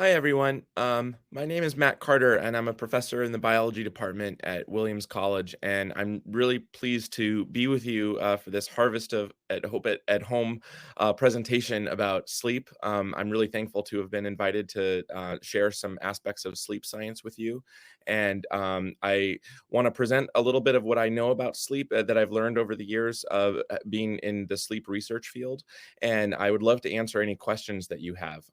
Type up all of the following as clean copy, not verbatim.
Hi, everyone. My name is Matt Carter, and I'm a professor in the biology department at Williams College. And I'm really pleased to be with you for this Harvest of at Home presentation about sleep. I'm really thankful to have been invited to share some aspects of sleep science with you. And I want to present a little bit of what I know about sleep that I've learned over the years of being in the sleep research field. And I would love to answer any questions that you have.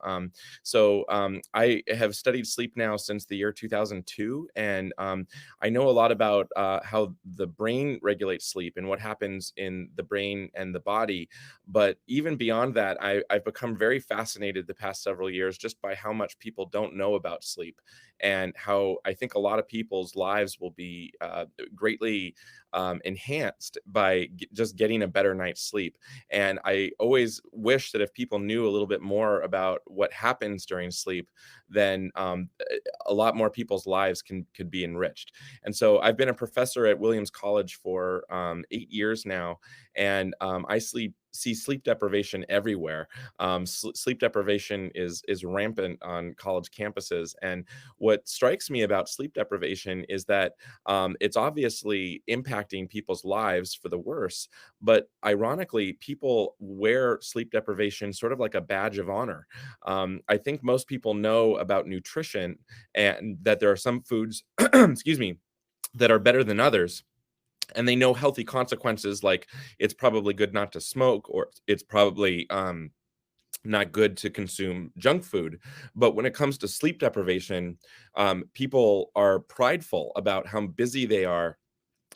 I have studied sleep now since the year 2002, and I know a lot about how the brain regulates sleep and what happens in the brain and the body. But even beyond that, I've become very fascinated the past several years just by how much people don't know about sleep, and how I think a lot of people's lives will be greatly enhanced by just getting a better night's sleep. And I always wish that if people knew a little bit more about what happens during sleep, then a lot more people's lives could be enriched. And so I've been a professor at Williams College for 8 years now, and I see sleep deprivation everywhere. Sleep deprivation is rampant on college campuses, and what strikes me about sleep deprivation is that it's obviously impacting people's lives for the worse. But ironically, people wear sleep deprivation sort of like a badge of honor. I think most people know about nutrition and that there are some foods, excuse me, that are better than others. And they know healthy consequences, like it's probably good not to smoke, or it's probably not good to consume junk food. But when it comes to sleep deprivation, people are prideful about how busy they are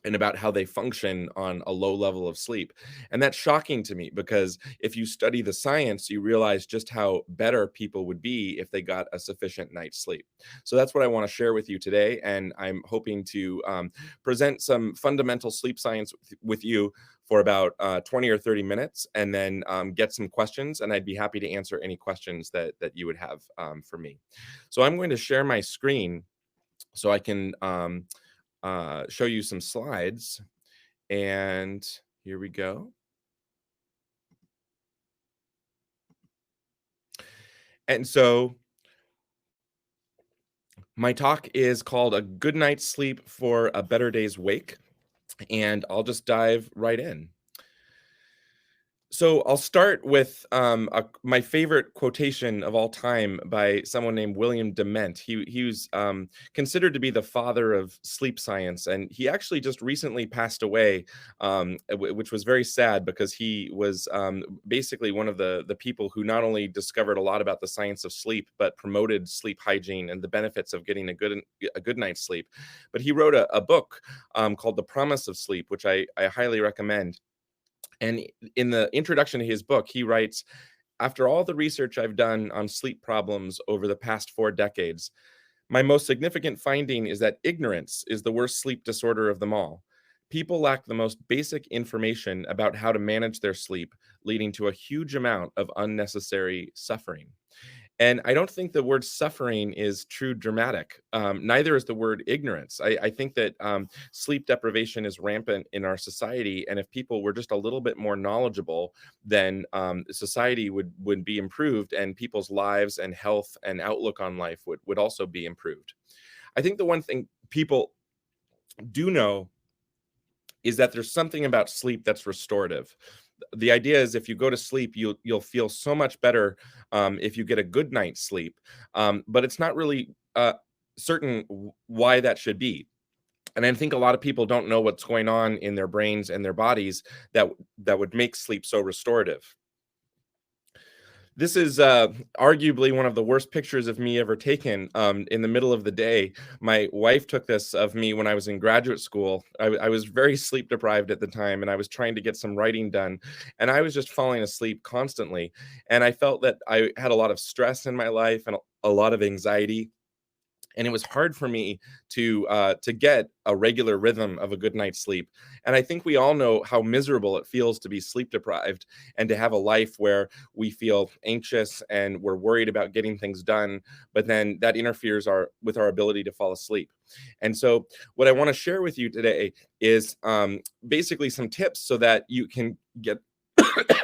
and about how they function on a low level of sleep. And that's shocking to me, because if you study the science, you realize just how better people would be if they got a sufficient night's sleep. So that's what I want to share with you today. And I'm hoping to present some fundamental sleep science with you for about 20 or 30 minutes, and then get some questions. And I'd be happy to answer any questions that you would have for me. So I'm going to share my screen so I can show you some slides. And here we go. And so my talk is called A Good Night's Sleep for a Better Day's Wake. And I'll just dive right in. So I'll start with my favorite quotation of all time by someone named William Dement. He was considered to be the father of sleep science, and he actually just recently passed away, which was very sad, because he was basically one of the people who not only discovered a lot about the science of sleep, but promoted sleep hygiene and the benefits of getting a good night's sleep. But he wrote a book called The Promise of Sleep, which I highly recommend. And in the introduction to his book, he writes, "After all the research I've done on sleep problems over the past 4 decades, my most significant finding is that ignorance is the worst sleep disorder of them all. People lack the most basic information about how to manage their sleep, leading to a huge amount of unnecessary suffering." And I don't think the word suffering is true dramatic. Neither is the word ignorance. I think that sleep deprivation is rampant in our society. And if people were just a little bit more knowledgeable, then society would be improved, and people's lives and health and outlook on life would also be improved. I think the one thing people do know is that there's something about sleep that's restorative. The idea is, if you go to sleep, you'll feel so much better if you get a good night's sleep. But it's not really certain why that should be. And I think a lot of people don't know what's going on in their brains and their bodies that would make sleep so restorative. This is arguably one of the worst pictures of me ever taken in the middle of the day. My wife took this of me when I was in graduate school. I was very sleep deprived at the time, and I was trying to get some writing done. And I was just falling asleep constantly. And I felt that I had a lot of stress in my life and a lot of anxiety. And it was hard for me to get a regular rhythm of a good night's sleep. And I think we all know how miserable it feels to be sleep deprived and to have a life where we feel anxious and we're worried about getting things done, but then that interferes with our ability to fall asleep. And so what I want to share with you today is basically some tips so that you can get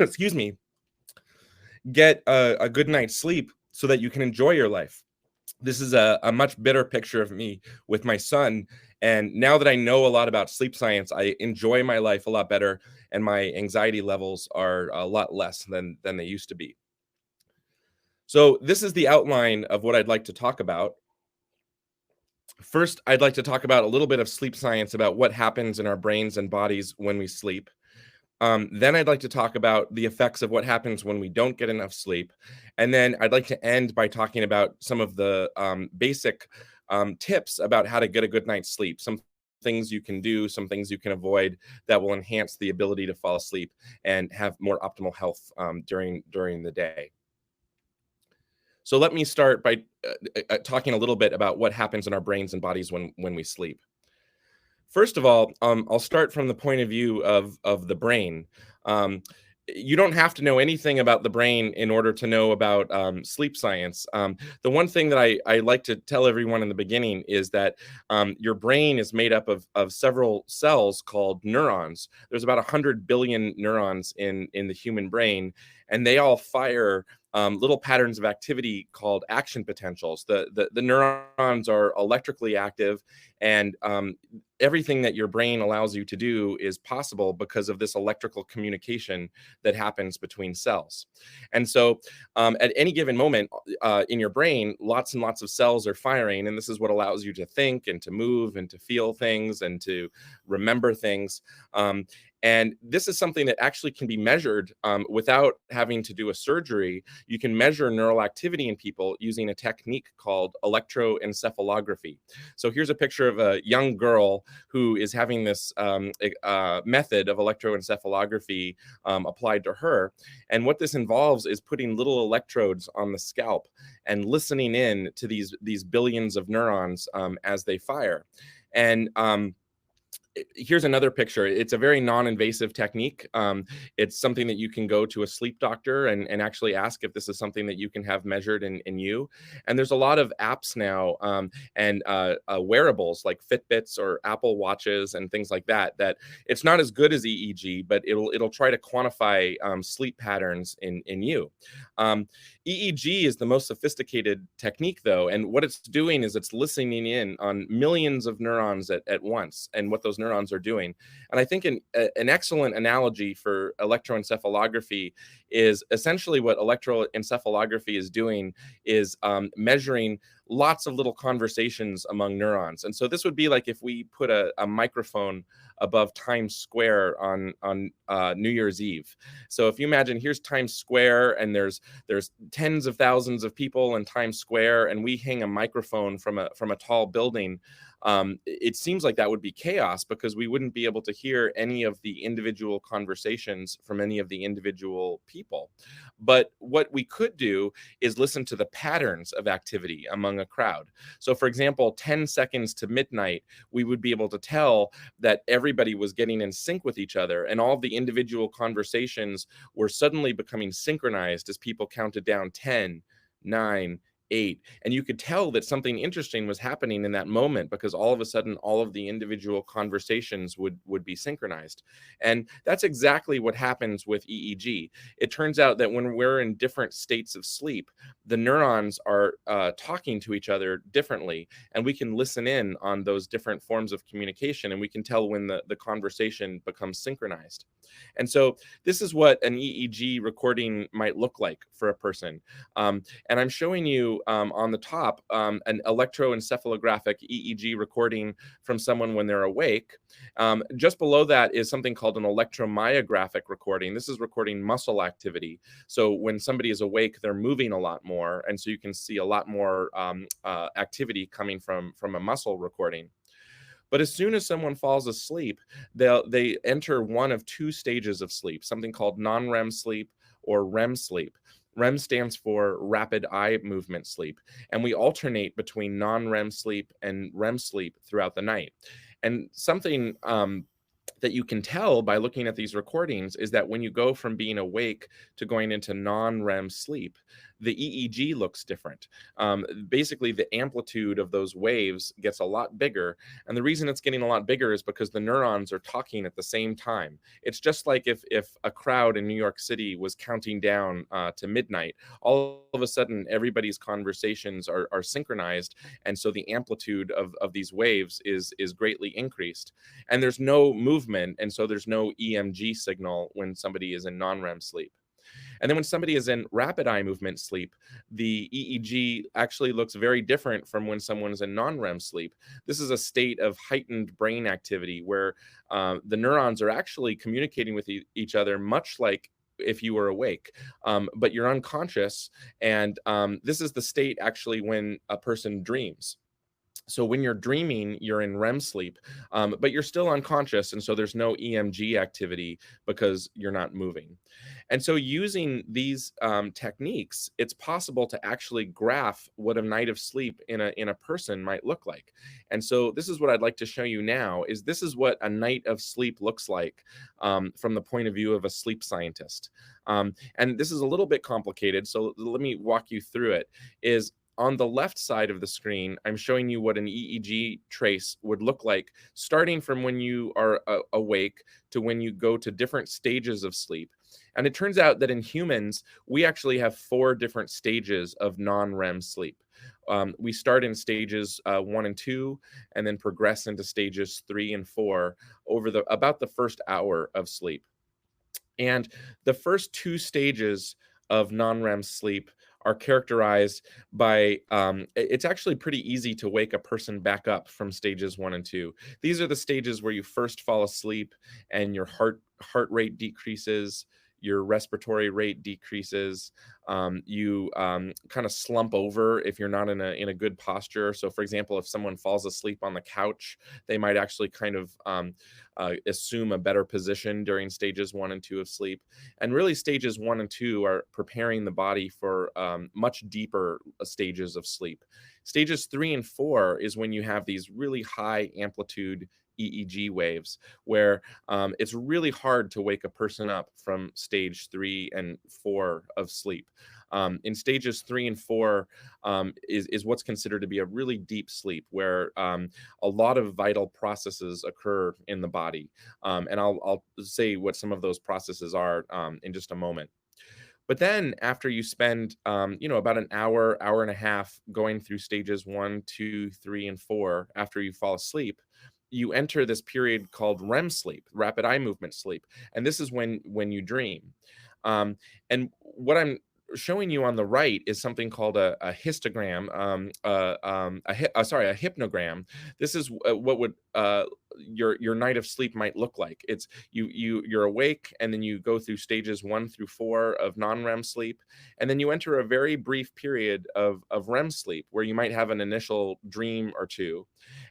excuse me, get a good night's sleep so that you can enjoy your life. This is a much better picture of me with my son. And now that I know a lot about sleep science, I enjoy my life a lot better, and my anxiety levels are a lot less than they used to be. So this is the outline of what I'd like to talk about. First, I'd like to talk about a little bit of sleep science about what happens in our brains and bodies when we sleep. Then I'd like to talk about the effects of what happens when we don't get enough sleep. And then I'd like to end by talking about some of the basic tips about how to get a good night's sleep. Some things you can do, some things you can avoid that will enhance the ability to fall asleep and have more optimal health during the day. So let me start by talking a little bit about what happens in our brains and bodies when we sleep. First of all, I'll start from the point of view of the brain. Um, you don't have to know anything about the brain in order to know about sleep science. The one thing that I like to tell everyone in the beginning is that your brain is made up of several cells called neurons. There's about 100 billion neurons in the human brain, and they all fire little patterns of activity called action potentials. The neurons are electrically active, and everything that your brain allows you to do is possible because of this electrical communication that happens between cells. And so, at any given moment in your brain, lots and lots of cells are firing, and this is what allows you to think and to move and to feel things and to remember things. And this is something that actually can be measured without having to do a surgery. You can measure neural activity in people using a technique called electroencephalography. So here's a picture of a young girl who is having this method of electroencephalography applied to her. And what this involves is putting little electrodes on the scalp and listening in to these billions of neurons as they fire. And here's another picture. It's a very non-invasive technique. It's something that you can go to a sleep doctor and actually ask if this is something that you can have measured in you. And there's a lot of apps now and wearables like Fitbits or Apple Watches and things like that it's not as good as EEG, but it'll try to quantify sleep patterns in you. EEG is the most sophisticated technique, though, and what it's doing is it's listening in on millions of neurons at once and what those neurons are doing. And I think an excellent analogy for electroencephalography is essentially what electroencephalography is doing is measuring lots of little conversations among neurons. And so this would be like if we put a microphone above Times Square on New Year's Eve. So if you imagine here's Times Square and there's tens of thousands of people in Times Square, and we hang a microphone from a tall building. It seems like that would be chaos because we wouldn't be able to hear any of the individual conversations from any of the individual people. But what we could do is listen to the patterns of activity among a crowd. So, for example, 10 seconds to midnight, we would be able to tell that everybody was getting in sync with each other, and all of the individual conversations were suddenly becoming synchronized as people counted down 10, 9, 8. And you could tell that something interesting was happening in that moment because all of a sudden all of the individual conversations would be synchronized. And that's exactly what happens with EEG. It turns out that when we're in different states of sleep, the neurons are talking to each other differently, and we can listen in on those different forms of communication, and we can tell when the conversation becomes synchronized. And so this is what an EEG recording might look like for a person. And I'm showing you on the top an electroencephalographic EEG recording from someone when they're awake. Just below that is something called an electromyographic recording. This is recording muscle activity. So when somebody is awake, they're moving a lot more. And so you can see a lot more activity coming from a muscle recording. But as soon as someone falls asleep, they enter one of two stages of sleep, something called non-REM sleep or REM sleep. REM stands for rapid eye movement sleep, and we alternate between non-REM sleep and REM sleep throughout the night. And something that you can tell by looking at these recordings is that when you go from being awake to going into non-REM sleep, the EEG looks different. Basically, the amplitude of those waves gets a lot bigger. And the reason it's getting a lot bigger is because the neurons are talking at the same time. It's just like if a crowd in New York City was counting down to midnight, all of a sudden everybody's conversations are synchronized, and so the amplitude of these waves is greatly increased. And there's no movement, and so there's no EMG signal when somebody is in non-REM sleep. And then when somebody is in rapid eye movement sleep, the EEG actually looks very different from when someone's in non-REM sleep. This is a state of heightened brain activity where the neurons are actually communicating with each other, much like if you were awake, but you're unconscious. And this is the state actually when a person dreams. So when you're dreaming, you're in REM sleep, but you're still unconscious, and so there's no EMG activity because you're not moving. And so using these techniques, it's possible to actually graph what a night of sleep in a person might look like. And so this is what I'd like to show you now: is this is what a night of sleep looks like from the point of view of a sleep scientist. And this is a little bit complicated, so let me walk you through it. Is on the left side of the screen, I'm showing you what an EEG trace would look like, starting from when you are awake to when you go to different stages of sleep. And it turns out that in humans, we actually have 4 different stages of non-REM sleep. We start in stages 1 and 2, and then progress into stages 3 and 4 over about the first hour of sleep. And the first 2 stages of non-REM sleep are characterized by it's actually pretty easy to wake a person back up from stages 1 and 2. These are the stages where you first fall asleep and your heart rate decreases, your respiratory rate decreases. You kind of slump over if you're not in a good posture. So, for example, if someone falls asleep on the couch, they might actually kind of assume a better position during stages 1 and 2 of sleep. And really, stages 1 and 2 are preparing the body for much deeper stages of sleep. Stages 3 and 4 is when you have these really high amplitude EEG waves, where it's really hard to wake a person up from stage 3 and 4 of sleep. In stages 3 and 4 is what's considered to be a really deep sleep, where a lot of vital processes occur in the body. And I'll say what some of those processes are in just a moment. But then after you spend, about an hour, hour and a half going through stages 1, 2, 3, and 4, after you fall asleep, you enter this period called REM sleep, rapid eye movement sleep, and this is when you dream. And what I'm showing you on the right is something called a histogram, a hypnogram. This is what would your night of sleep might look like. It's you're awake, and then you go through stages 1 through 4 of non-REM sleep, and then you enter a very brief period of REM sleep where you might have an initial dream or two.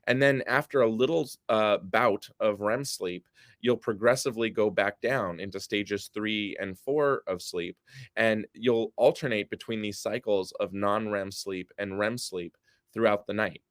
And then after a little bout of REM sleep, you'll progressively go back down into stages 3 and 4 of sleep, and you'll alternate between these cycles of non-REM sleep and REM sleep throughout the night.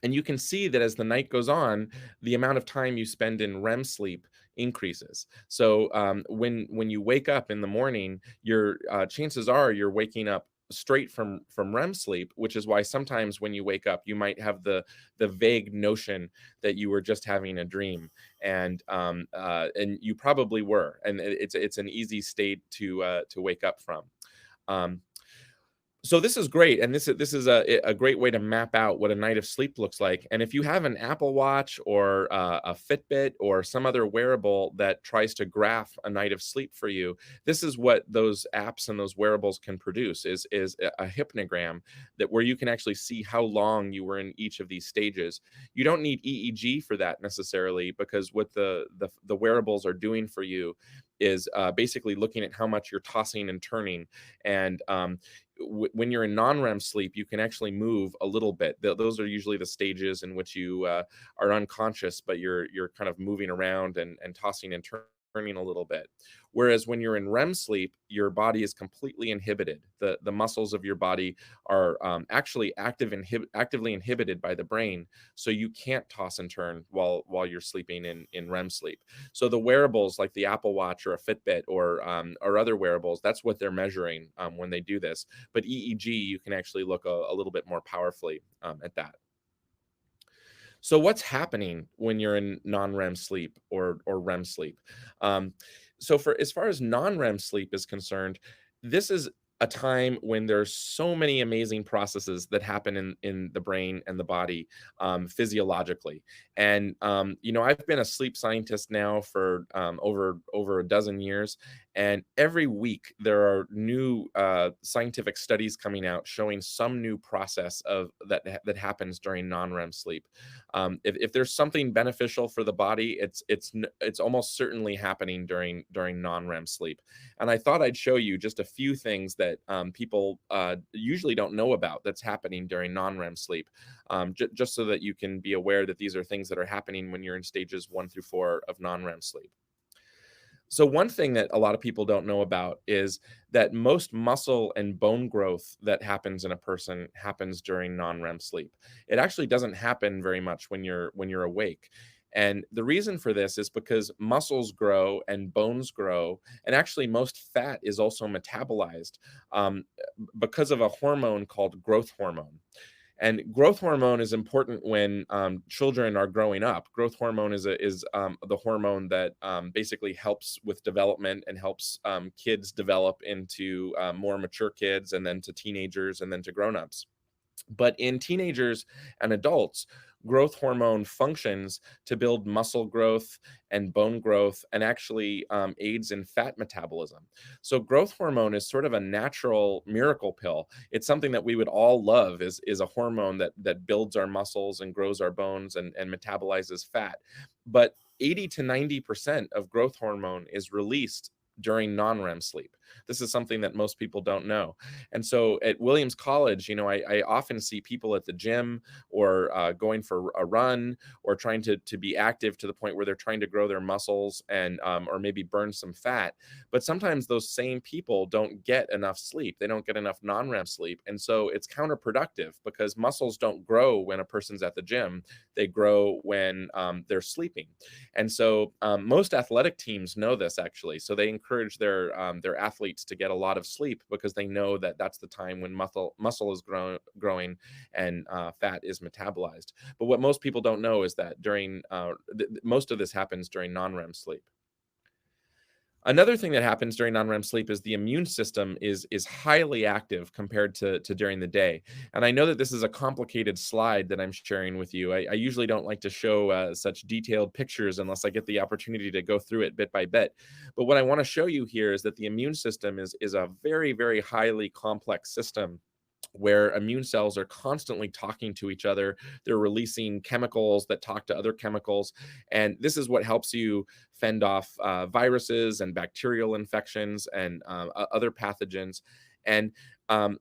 And you can see that as the night goes on, the amount of time you spend in REM sleep increases. So when you wake up in the morning, your chances are you're waking up straight from REM sleep, which is why sometimes when you wake up, you might have the vague notion that you were just having a dream, and you probably were, and it's an easy state to wake up from. Um, so this is great, and this is a great way to map out what a night of sleep looks like. And if you have an Apple Watch or a Fitbit or some other wearable that tries to graph a night of sleep for you, this is what those apps and those wearables can produce: is a hypnogram that where you can actually see how long you were in each of these stages. You don't need EEG for that necessarily, because what the wearables are doing for you is basically looking at how much you're tossing and turning. And when you're in non-REM sleep, you can actually move a little bit. Those are usually the stages in which you are unconscious, but you're kind of moving around and tossing and turning. a little bit. Whereas when you're in REM sleep, your body is completely inhibited. The muscles of your body are actually actively inhibited by the brain, so you can't toss and turn while you're sleeping in REM sleep. So the wearables like the Apple Watch or a Fitbit or other wearables, that's what they're measuring when they do this. But EEG, you can actually look a little bit more powerfully at that. So what's happening when you're in non-REM sleep or REM sleep? Um, so for as far as non-REM sleep is concerned, this is a time when there's so many amazing processes that happen in the brain and the body physiologically. And I've been a sleep scientist now for over a dozen years, and every week there are new scientific studies coming out showing some new process that happens during non-REM sleep. If there's something beneficial for the body, it's almost certainly happening during non-REM sleep. And I thought I'd show you just a few things that people usually don't know about that's happening during non-REM sleep, just so that you can be aware that these are things that are happening when you're in stages 1 through 4 of non-REM sleep. So one thing that a lot of people don't know about is that most muscle and bone growth that happens in a person happens during non-REM sleep. It actually doesn't happen very much when you're awake. And the reason for this is because muscles grow and bones grow, and actually most fat is also metabolized um, because of a hormone called growth hormone. And growth hormone is important when children are growing up. Growth hormone is the hormone that basically helps with development and helps kids develop into more mature kids, and then to teenagers, and then to grown-ups. But in teenagers and adults, growth hormone functions to build muscle growth and bone growth, and actually aids in fat metabolism. So growth hormone is sort of a natural miracle pill. It's something that we would all love, is a hormone that builds our muscles and grows our bones and metabolizes fat. But 80 to 90% of growth hormone is released during non-REM sleep. This is something that most people don't know. And so at Williams College, I often see people at the gym or going for a run or trying to be active to the point where they're trying to grow their muscles and or maybe burn some fat. But sometimes those same people don't get enough sleep. They don't get enough non-REM sleep. And so it's counterproductive because muscles don't grow when a person's at the gym. They grow when they're sleeping. And so most athletic teams know this actually. So they encourage their athletes to get a lot of sleep because they know that that's the time when muscle is growing and fat is metabolized. But what most people don't know is that during most of this happens during non-REM sleep. Another thing that happens during non-REM sleep is the immune system is highly active compared to during the day. And I know that this is a complicated slide that I'm sharing with you. I usually don't like to show such detailed pictures unless I get the opportunity to go through it bit by bit. But what I want to show you here is that the immune system is a very, very highly complex system where immune cells are constantly talking to each other. They're releasing chemicals that talk to other chemicals. And this is what helps you fend off viruses and bacterial infections and other pathogens. And um,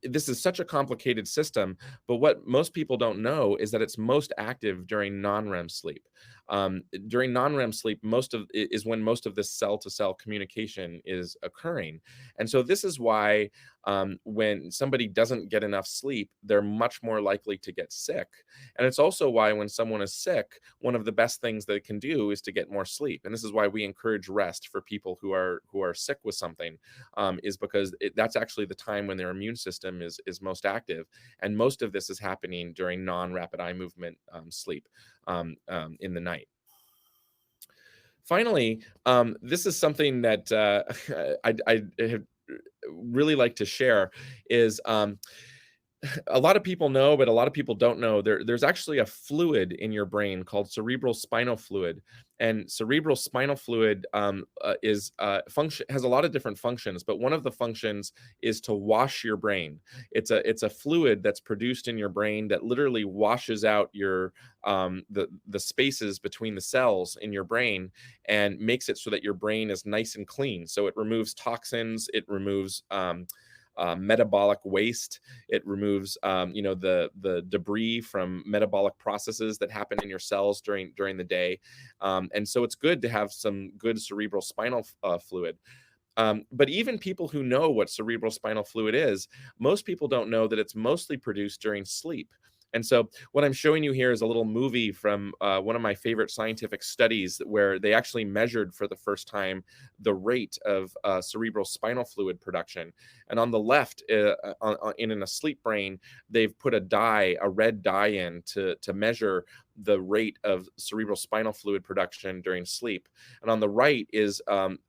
this is such a complicated system, but what most people don't know is that it's most active during non-REM sleep. During non-REM sleep, is when most of this cell-to-cell communication is occurring, and so this is why when somebody doesn't get enough sleep, they're much more likely to get sick. And it's also why when someone is sick, one of the best things they can do is to get more sleep. And this is why we encourage rest for people who are sick with something, is because that's actually the time when their immune system is most active, and most of this is happening during non-rapid eye movement sleep in the night. Finally, this is something that I really like to share is a lot of people know, but a lot of people don't know there's actually a fluid in your brain called cerebral spinal fluid. And cerebral spinal fluid is function has a lot of different functions, but one of the functions is to wash your brain. It's a fluid that's produced in your brain that literally washes out the spaces between the cells in your brain and makes it so that your brain is nice and clean. So it removes toxins, it removes metabolic waste. It removes, the debris from metabolic processes that happen in your cells during the day. And so it's good to have some good cerebral spinal fluid. But even people who know what cerebral spinal fluid is, most people don't know that it's mostly produced during sleep. And so, what I'm showing you here is a little movie from one of my favorite scientific studies where they actually measured for the first time the rate of cerebral spinal fluid production. And on the left, in an asleep brain, they've put a red dye in to measure the rate of cerebral spinal fluid production during sleep. And on the right is an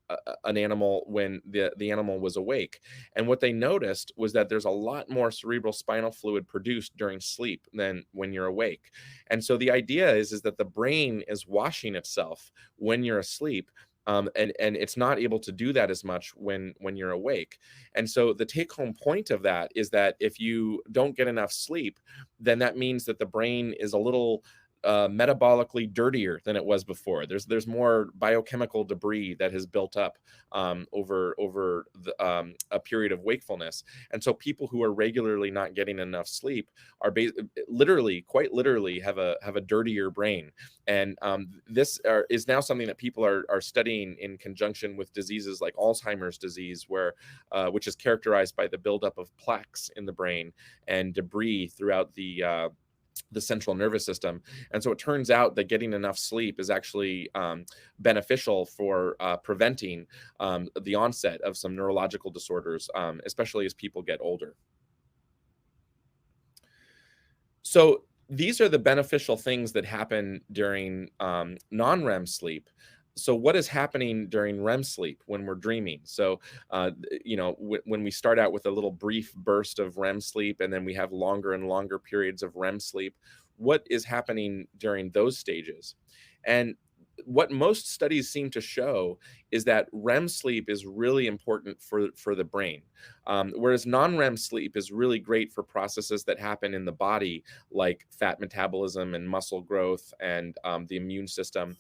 animal when the animal was awake. And what they noticed was that there's a lot more cerebral spinal fluid produced during sleep than when you're awake. And so the idea is that the brain is washing itself when you're asleep. And it's not able to do that as much when you're awake. And so the take home point of that is that if you don't get enough sleep, then that means that the brain is a little metabolically dirtier than it was before. There's more biochemical debris that has built up over a period of wakefulness. And so people who are regularly not getting enough sleep are quite literally have a dirtier brain. And is now something that people are studying in conjunction with diseases like Alzheimer's disease, which is characterized by the buildup of plaques in the brain and debris throughout the central nervous system. And so it turns out that getting enough sleep is actually beneficial for preventing the onset of some neurological disorders, especially as people get older. So these are the beneficial things that happen during non-REM sleep. So what is happening during REM sleep when we're dreaming? So, when we start out with a little brief burst of REM sleep, and then we have longer and longer periods of REM sleep, what is happening during those stages? And what most studies seem to show is that REM sleep is really important for the brain, whereas non-REM sleep is really great for processes that happen in the body, like fat metabolism and muscle growth and the immune system.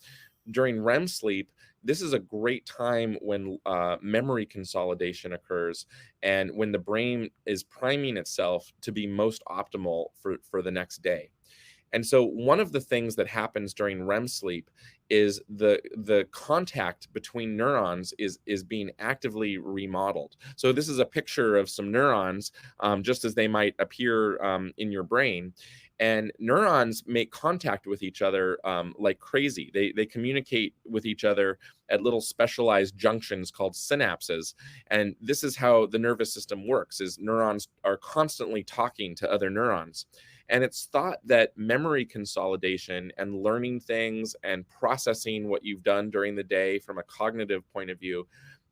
During REM sleep, this is a great time when memory consolidation occurs and when the brain is priming itself to be most optimal for the next day. And so one of the things that happens during REM sleep is the contact between neurons is being actively remodeled. So this is a picture of some neurons, just as they might appear in your brain. And neurons make contact with each other like crazy. They communicate with each other at little specialized junctions called synapses. And this is how the nervous system works, is neurons are constantly talking to other neurons. And it's thought that memory consolidation and learning things and processing what you've done during the day from a cognitive point of view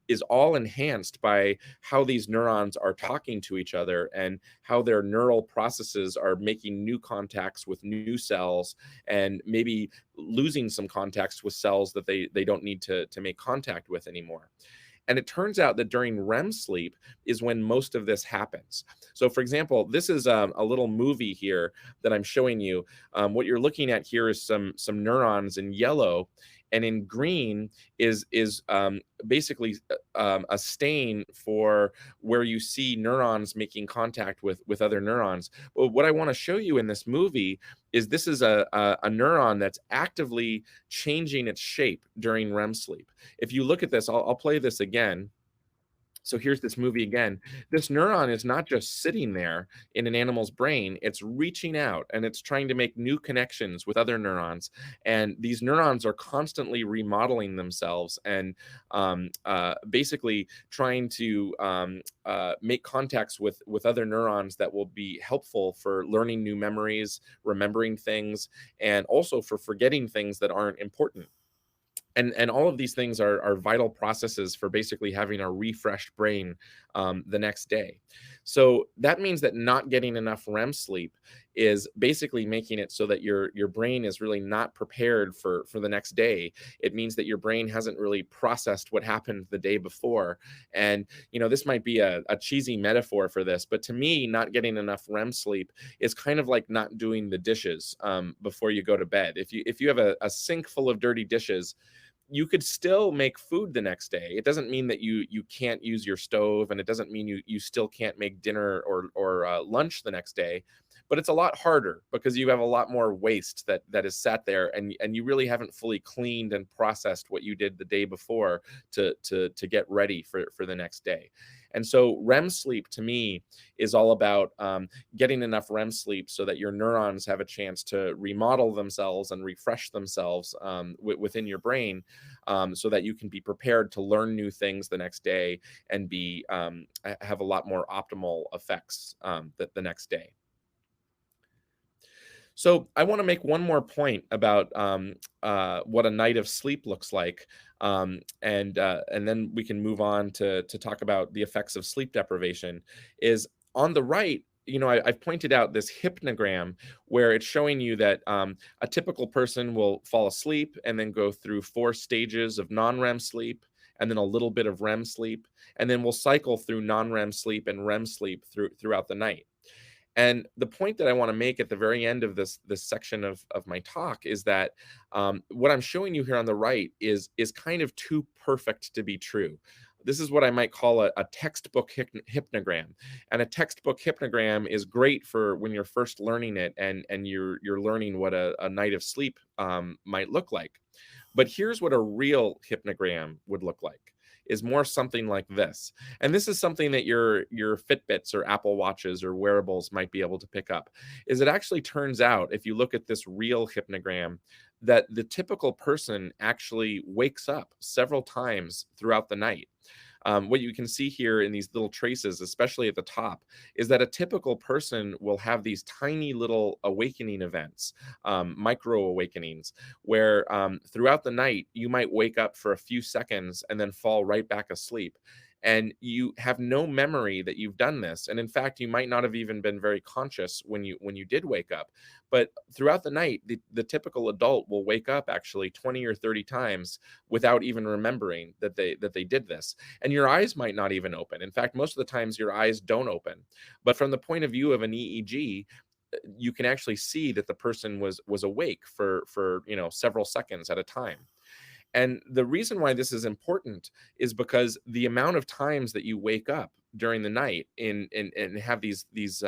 is all enhanced by how these neurons are talking to each other and how their neural processes are making new contacts with new cells and maybe losing some contacts with cells that they don't need to make contact with anymore. And it turns out that during REM sleep is when most of this happens. So, for example, this is a little movie here that I'm showing you. What you're looking at here is some neurons in yellow, and in green is basically a stain for where you see neurons making contact with other neurons. Well, what I want to show you in this movie is this is a neuron that's actively changing its shape during REM sleep. If you look at this, I'll play this again. So here's this movie again. This neuron is not just sitting there in an animal's brain, it's reaching out and it's trying to make new connections with other neurons. And these neurons are constantly remodeling themselves and basically trying to make contacts with other neurons that will be helpful for learning new memories, remembering things, and also for forgetting things that aren't important. And all of these things are vital processes for basically having a refreshed brain the next day. So that means that not getting enough REM sleep is basically making it so that your brain is really not prepared for the next day. It means that your brain hasn't really processed what happened the day before. And this might be a cheesy metaphor for this, but to me, not getting enough REM sleep is kind of like not doing the dishes before you go to bed. If you have a sink full of dirty dishes, you could still make food the next day. It doesn't mean that you can't use your stove, and it doesn't mean you still can't make dinner or lunch the next day. But it's a lot harder because you have a lot more waste that is sat there, and you really haven't fully cleaned and processed what you did the day before to get ready for the next day. And so REM sleep to me is all about getting enough REM sleep so that your neurons have a chance to remodel themselves and refresh themselves within your brain, so that you can be prepared to learn new things the next day and have a lot more optimal effects the next day. So I want to make one more point about what a night of sleep looks like, and then we can move on to talk about the effects of sleep deprivation. Is on the right, I've pointed out this hypnogram where it's showing you that a typical person will fall asleep and then go through 4 stages of non-REM sleep, and then a little bit of REM sleep, and then we'll cycle through non-REM sleep and REM sleep throughout the night. And the point that I want to make at the very end of this section of my talk is that what I'm showing you here on the right is kind of too perfect to be true. This is what I might call a textbook hypnogram. And a textbook hypnogram is great for when you're first learning it, and you're learning what a night of sleep might look like. But here's what a real hypnogram would look like, is more something like this. And this is something that your Fitbits or Apple Watches or wearables might be able to pick up. Is it actually turns out, if you look at this real hypnogram, that the typical person actually wakes up several times throughout the night. What you can see here in these little traces, especially at the top, is that a typical person will have these tiny little awakening events, micro awakenings, where throughout the night you might wake up for a few seconds and then fall right back asleep. And you have no memory that you've done this. And in fact, you might not have even been very conscious when you did wake up. But throughout the night, the typical adult will wake up actually 20 or 30 times without even remembering that they did this. And your eyes might not even open. In fact, most of the times your eyes don't open. But from the point of view of an EEG, you can actually see that the person was awake for several seconds at a time. And the reason why this is important is because the amount of times that you wake up during the night and have these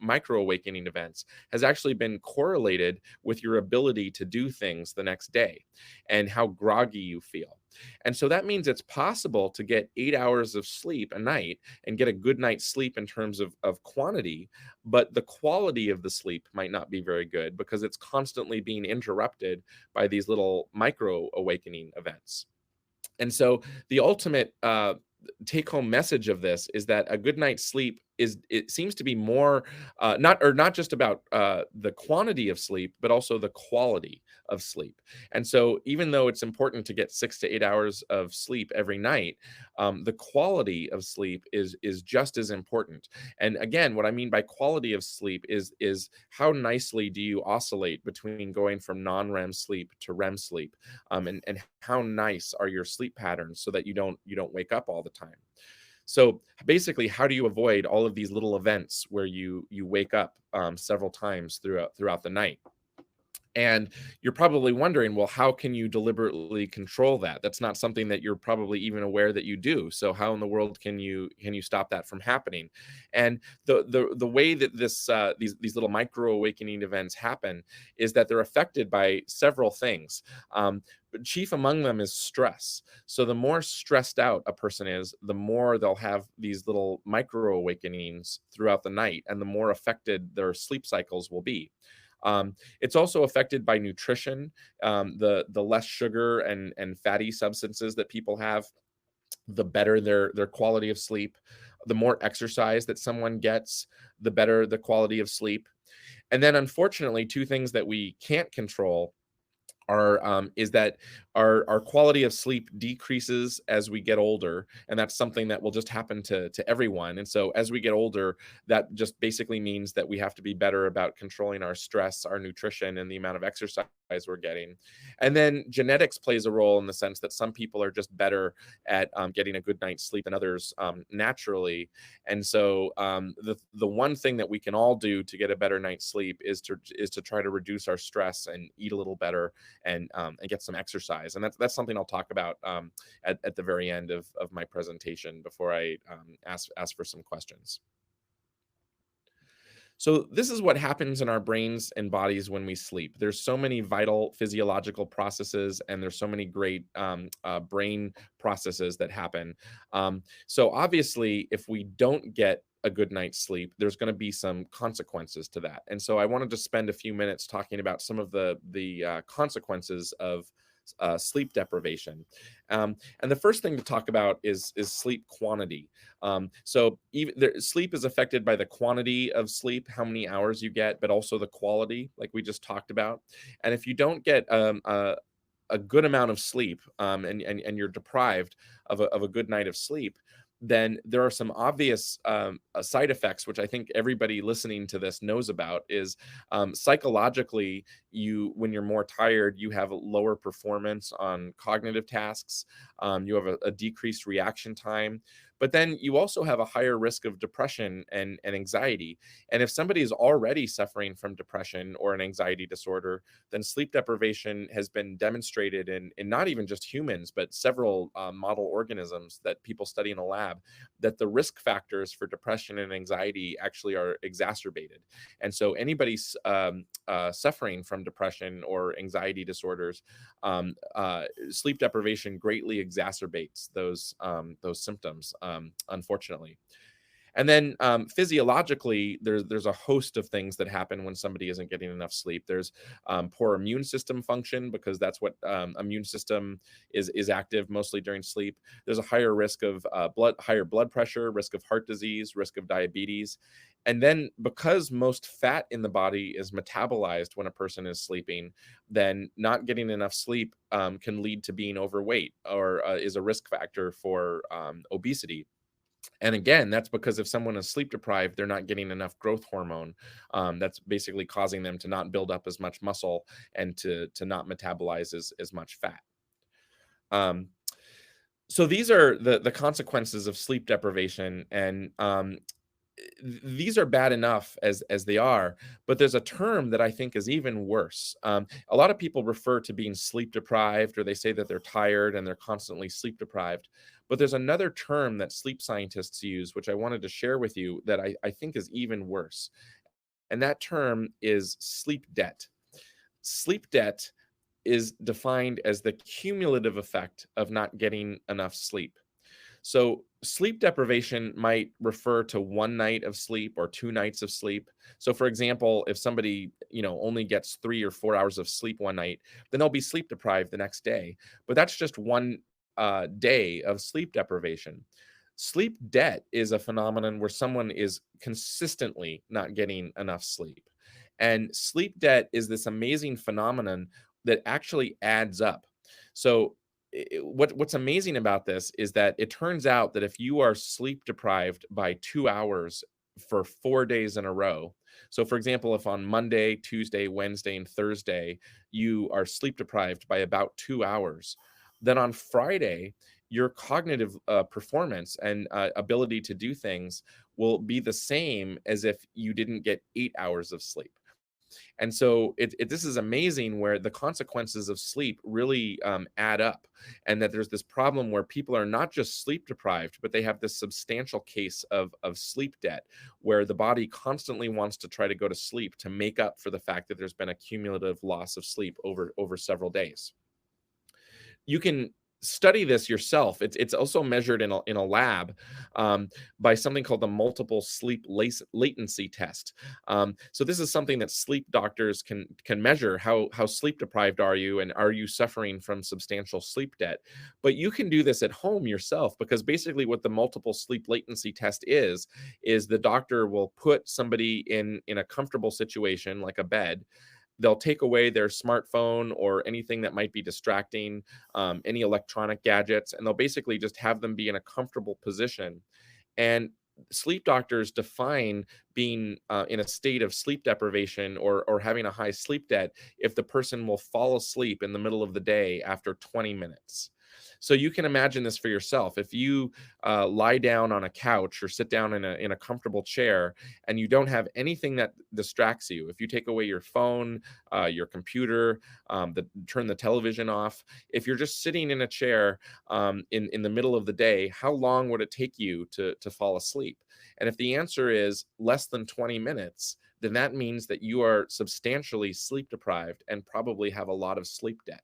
micro awakening events has actually been correlated with your ability to do things the next day and how groggy you feel. And so that means it's possible to get 8 hours of sleep a night and get a good night's sleep in terms of quantity, but the quality of the sleep might not be very good because it's constantly being interrupted by these little micro awakening events. And so the ultimate take home message of this is that a good night's sleep it seems to be more not just about the quantity of sleep, but also the quality of sleep. And so even though it's important to get 6 to 8 hours of sleep every night, the quality of sleep is just as important. And again, what I mean by quality of sleep is how nicely do you oscillate between going from non-REM sleep to REM sleep, and how nice are your sleep patterns so that you don't wake up all the time. So basically, how do you avoid all of these little events where you wake up several times throughout the night? And you're probably wondering, well, how can you deliberately control that? That's not something that you're probably even aware that you do. So how in the world can you stop that from happening? And the way that these little micro awakening events happen is that they're affected by several things. But chief among them is stress. So the more stressed out a person is, the more they'll have these little micro awakenings throughout the night, and the more affected their sleep cycles will be. It's also affected by nutrition. The less sugar and fatty substances that people have, the better their quality of sleep. The more exercise that someone gets, the better the quality of sleep. And then, unfortunately, two things that we can't control is that our quality of sleep decreases as we get older, and that's something that will just happen to everyone. And so as we get older, that just basically means that we have to be better about controlling our stress, our nutrition, and the amount of exercise we're getting. And then genetics plays a role in the sense that some people are just better at getting a good night's sleep than others naturally. And so the one thing that we can all do to get a better night's sleep is to try to reduce our stress and eat a little better and get some exercise. And that's something I'll talk about at the very end of my presentation before I ask for some questions. So this is what happens in our brains and bodies when we sleep. There's so many vital physiological processes, and there's so many great brain processes that happen. So obviously, if we don't get a good night's sleep, there's going to be some consequences to that. And so I wanted to spend a few minutes talking about some of the consequences of sleep deprivation. And the first thing to talk about is sleep quantity. So even sleep is affected by the quantity of sleep, how many hours you get, but also the quality, like we just talked about. And if you don't get a good amount of sleep, and you're deprived of a good night of sleep, then there are some obvious side effects, which I think everybody listening to this knows about. Is psychologically, when you're more tired, you have a lower performance on cognitive tasks. You have a decreased reaction time, but then you also have a higher risk of depression and anxiety. And if somebody is already suffering from depression or an anxiety disorder, then sleep deprivation has been demonstrated in not even just humans, but several model organisms that people study in a lab, that the risk factors for depression and anxiety actually are exacerbated. And so anybody suffering from depression or anxiety disorders, sleep deprivation greatly exacerbates those symptoms, unfortunately. And then physiologically, there's a host of things that happen when somebody isn't getting enough sleep. There's poor immune system function, because that's what immune system is active mostly during sleep. There's a higher risk of higher blood pressure, risk of heart disease, risk of diabetes. And then because most fat in the body is metabolized when a person is sleeping, then not getting enough sleep can lead to being overweight, or is a risk factor for obesity. And again, that's because if someone is sleep deprived, they're not getting enough growth hormone. That's basically causing them to not build up as much muscle and to not metabolize as much fat. Um, so these are the consequences of sleep deprivation, and these are bad enough as they are, but there's a term that I think is even worse. A lot of people refer to being sleep deprived, or they say that they're tired and they're constantly sleep deprived. But there's another term that sleep scientists use, which I wanted to share with you, that I think is even worse. And that term is sleep debt. Sleep debt is defined as the cumulative effect of not getting enough sleep. So sleep deprivation might refer to one night of sleep or two nights of sleep. So for example, if somebody, only gets 3 or 4 hours of sleep one night, then they'll be sleep deprived the next day. But that's just one day of sleep deprivation. Sleep debt is a phenomenon where someone is consistently not getting enough sleep. And sleep debt is this amazing phenomenon that actually adds up. So what's amazing about this is that it turns out that if you are sleep deprived by 2 hours for 4 days in a row, so for example, if on Monday, Tuesday, Wednesday, and Thursday you are sleep deprived by about 2 hours, then on Friday your cognitive performance and ability to do things will be the same as if you didn't get 8 hours of sleep. And so this is amazing, where the consequences of sleep really add up, and that there's this problem where people are not just sleep deprived, but they have this substantial case of sleep debt, where the body constantly wants to try to go to sleep to make up for the fact that there's been a cumulative loss of sleep over several days. You can study this yourself. It's also measured in a lab by something called the multiple sleep latency test. So this is something that sleep doctors can measure. How sleep deprived are you, and are you suffering from substantial sleep debt? But you can do this at home yourself, because basically what the multiple sleep latency test is the doctor will put somebody in a comfortable situation like a bed. They'll take away their smartphone or anything that might be distracting, any electronic gadgets, and they'll basically just have them be in a comfortable position. And sleep doctors define being in a state of sleep deprivation, or having a high sleep debt, if the person will fall asleep in the middle of the day after 20 minutes. So you can imagine this for yourself. If you lie down on a couch or sit down in a comfortable chair and you don't have anything that distracts you, if you take away your phone, your computer, turn the television off, if you're just sitting in a chair in the middle of the day, how long would it take you to fall asleep? And if the answer is less than 20 minutes, then that means that you are substantially sleep deprived and probably have a lot of sleep debt.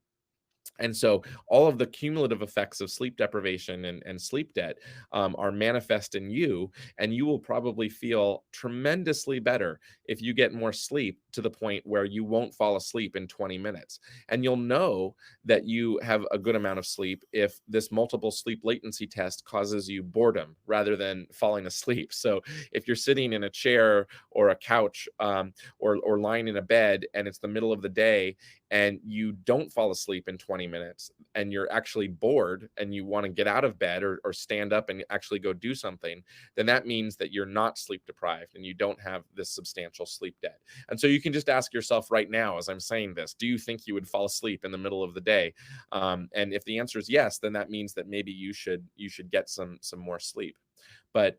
And so all of the cumulative effects of sleep deprivation and sleep debt are manifest in you, and you will probably feel tremendously better if you get more sleep to the point where you won't fall asleep in 20 minutes. And you'll know that you have a good amount of sleep if this multiple sleep latency test causes you boredom rather than falling asleep. So if you're sitting in a chair or a couch or lying in a bed and it's the middle of the day and you don't fall asleep in 20 minutes and you're actually bored and you want to get out of bed or stand up and actually go do something, then that means that you're not sleep deprived and you don't have this substantial sleep debt. And so you can just ask yourself right now, as I'm saying this, do you think you would fall asleep in the middle of the day? And if the answer is yes, then that means that maybe you should get some more sleep. But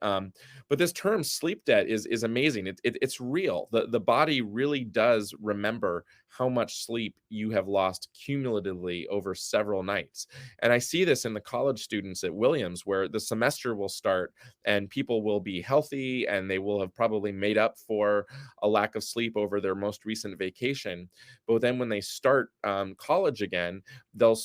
but this term sleep debt is amazing. It's real. The body really does remember how much sleep you have lost cumulatively over several nights. And I see this in the college students at Williams, where the semester will start and people will be healthy and they will have probably made up for a lack of sleep over their most recent vacation. But then when they start college again, they'll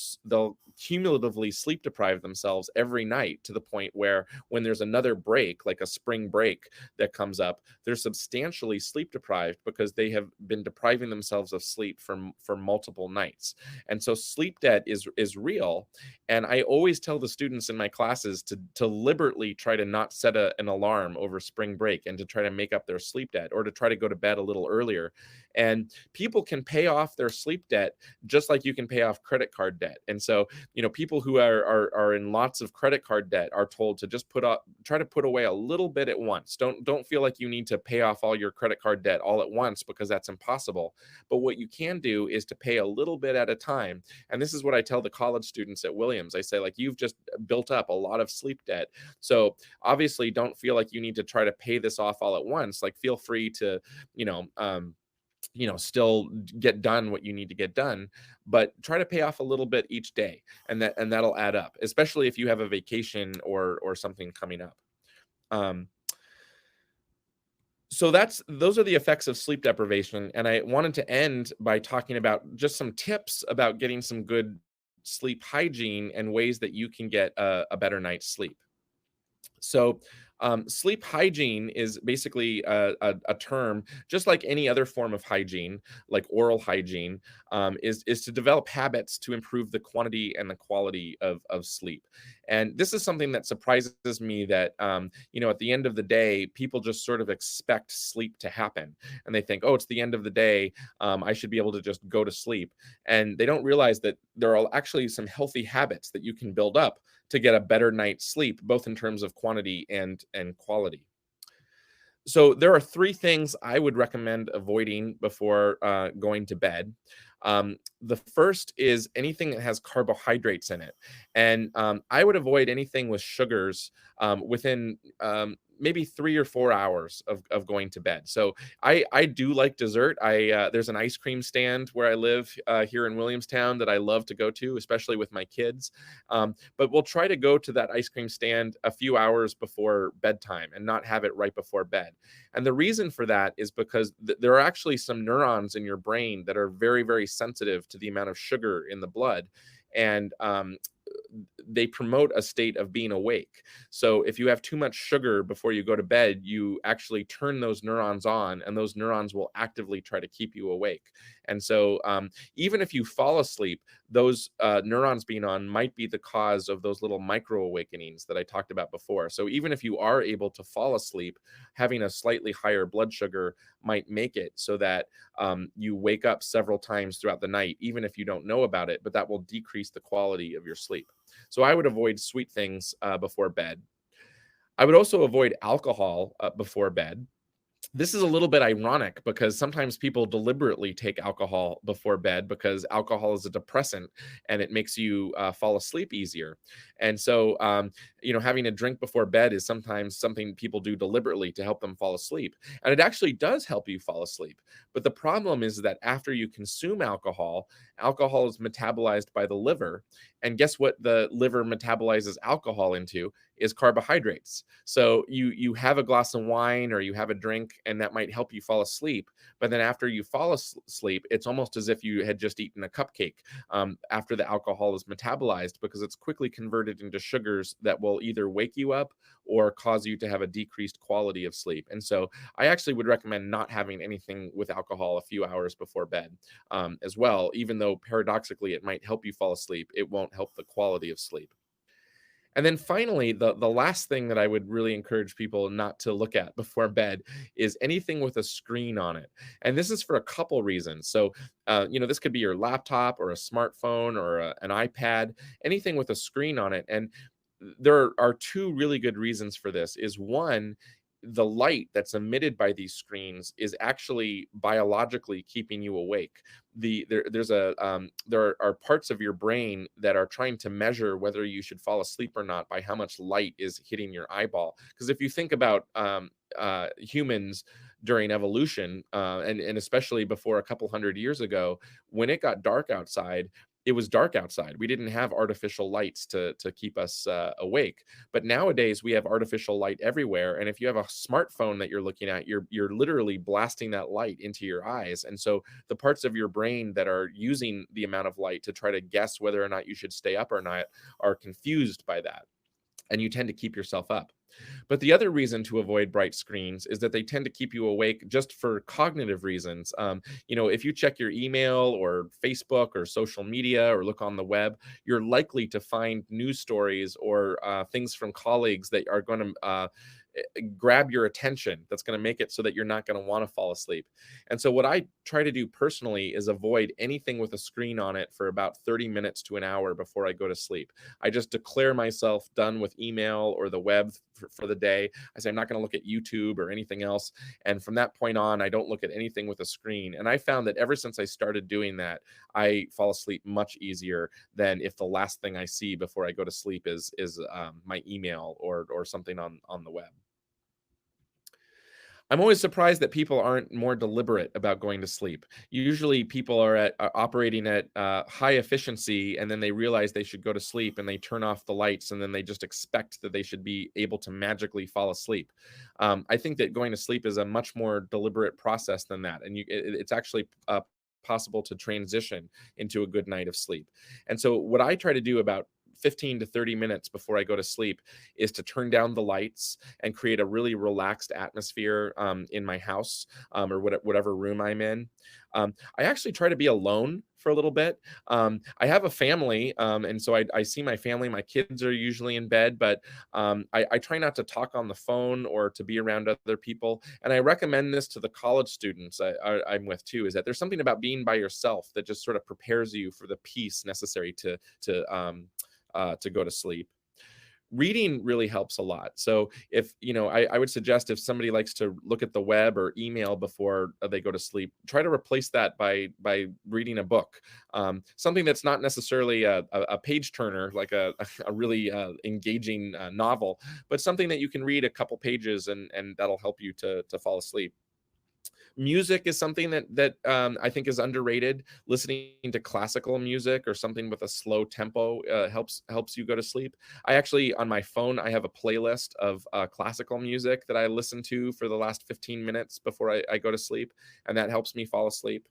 cumulatively sleep deprive themselves every night to the point where when there's another break, like a spring break that comes up, they're substantially sleep deprived because they have been depriving themselves of sleep for multiple nights. And so sleep debt is real. And I always tell the students in my classes to deliberately try to not set an alarm over spring break and to try to make up their sleep debt or to try to go to bed a little earlier. And people can pay off their sleep debt just like you can pay off credit card debt. And so, people who are in lots of credit card debt are told to just try to put away a little bit at once. Don't feel like you need to pay off all your credit card debt all at once because that's impossible. But what you can do is to pay a little bit at a time. And this is what I tell the college students at Williams. I say, like, you've just built up a lot of sleep debt. So obviously don't feel like you need to try to pay this off all at once. Like, feel free to, you know, um, still get done what you need to get done, but try to pay off a little bit each day, and that'll add up, especially if you have a vacation or something coming up. Um, so those are the effects of sleep deprivation, and I wanted to end by talking about just some tips about getting some good sleep hygiene and ways that you can get a better night's sleep. So, sleep hygiene is basically a term, just like any other form of hygiene, like oral hygiene, is to develop habits to improve the quantity and the quality of sleep. And this is something that surprises me that, at the end of the day, people just sort of expect sleep to happen. And they think, oh, it's the end of the day. I should be able to just go to sleep. And they don't realize that there are actually some healthy habits that you can build up to get a better night's sleep, both in terms of quantity and quality. So there are three things I would recommend avoiding before going to bed. The first is anything that has carbohydrates in it, and I would avoid anything with sugars within maybe 3 or 4 hours of going to bed. So I do like dessert. There's an ice cream stand where I live here in Williamstown that I love to go to, especially with my kids. But we'll try to go to that ice cream stand a few hours before bedtime and not have it right before bed. And the reason for that is because there are actually some neurons in your brain that are very, very sensitive to the amount of sugar in the blood. And they promote a state of being awake. So if you have too much sugar before you go to bed, you actually turn those neurons on, and those neurons will actively try to keep you awake. And so even if you fall asleep, those neurons being on might be the cause of those little micro awakenings that I talked about before. So even if you are able to fall asleep, having a slightly higher blood sugar might make it so that you wake up several times throughout the night, even if you don't know about it, but that will decrease the quality of your sleep. So I would avoid sweet things before bed. I would also avoid alcohol before bed. This is a little bit ironic because sometimes people deliberately take alcohol before bed because alcohol is a depressant and it makes you fall asleep easier. And so, having a drink before bed is sometimes something people do deliberately to help them fall asleep. And it actually does help you fall asleep. But the problem is that after you consume alcohol, alcohol is metabolized by the liver. And guess what the liver metabolizes alcohol into? Is carbohydrates. So you have a glass of wine or you have a drink and that might help you fall asleep, but then after you fall asleep, it's almost as if you had just eaten a cupcake after the alcohol is metabolized, because it's quickly converted into sugars that will either wake you up or cause you to have a decreased quality of sleep. And so I actually would recommend not having anything with alcohol a few hours before bed as well. Even though paradoxically it might help you fall asleep, it won't help the quality of sleep. And then finally, the last thing that I would really encourage people not to look at before bed is anything with a screen on it. And this is for a couple reasons. So, this could be your laptop or a smartphone or an iPad, anything with a screen on it. And there are two really good reasons for this. Is one, the light that's emitted by these screens is actually biologically keeping you awake. There are parts of your brain that are trying to measure whether you should fall asleep or not by how much light is hitting your eyeball. Because if you think about humans during evolution, and especially before a couple hundred years ago, when it got dark outside, it was dark outside. We didn't have artificial lights to keep us awake. But nowadays we have artificial light everywhere, and if you have a smartphone that you're looking at, you're literally blasting that light into your eyes. And so the parts of your brain that are using the amount of light to try to guess whether or not you should stay up or not are confused by that, and you tend to keep yourself up. But the other reason to avoid bright screens is that they tend to keep you awake just for cognitive reasons. If you check your email or Facebook or social media or look on the web, you're likely to find news stories or things from colleagues that are going to grab your attention, that's going to make it so that you're not going to want to fall asleep. And so what I try to do personally is avoid anything with a screen on it for about 30 minutes to an hour before I go to sleep. I just declare myself done with email or the web for the day. I say I'm not going to look at YouTube or anything else. And from that point on, I don't look at anything with a screen. And I found that ever since I started doing that, I fall asleep much easier than if the last thing I see before I go to sleep is my email or something on the web. I'm always surprised that people aren't more deliberate about going to sleep. Usually, people are operating at high efficiency, and then they realize they should go to sleep, and they turn off the lights, and then they just expect that they should be able to magically fall asleep. I think that going to sleep is a much more deliberate process than that, and it's actually possible to transition into a good night of sleep. And so, what I try to do about 15 to 30 minutes before I go to sleep is to turn down the lights and create a really relaxed atmosphere in my house, or whatever room I'm in. I actually try to be alone for a little bit. I have a family, and so I see my family. My kids are usually in bed, but I try not to talk on the phone or to be around other people. And I recommend this to the college students I'm with too, is that there's something about being by yourself that just sort of prepares you for the peace necessary to go to sleep. Reading really helps a lot. So if I would suggest, if somebody likes to look at the web or email before they go to sleep, try to replace that by reading a book, something that's not necessarily a page turner, like a really engaging novel, but something that you can read a couple pages and that'll help you to fall asleep. Music is something that I think is underrated. Listening to classical music or something with a slow tempo helps you go to sleep. I actually, on my phone, I have a playlist of classical music that I listen to for the last 15 minutes before I go to sleep, and that helps me fall asleep.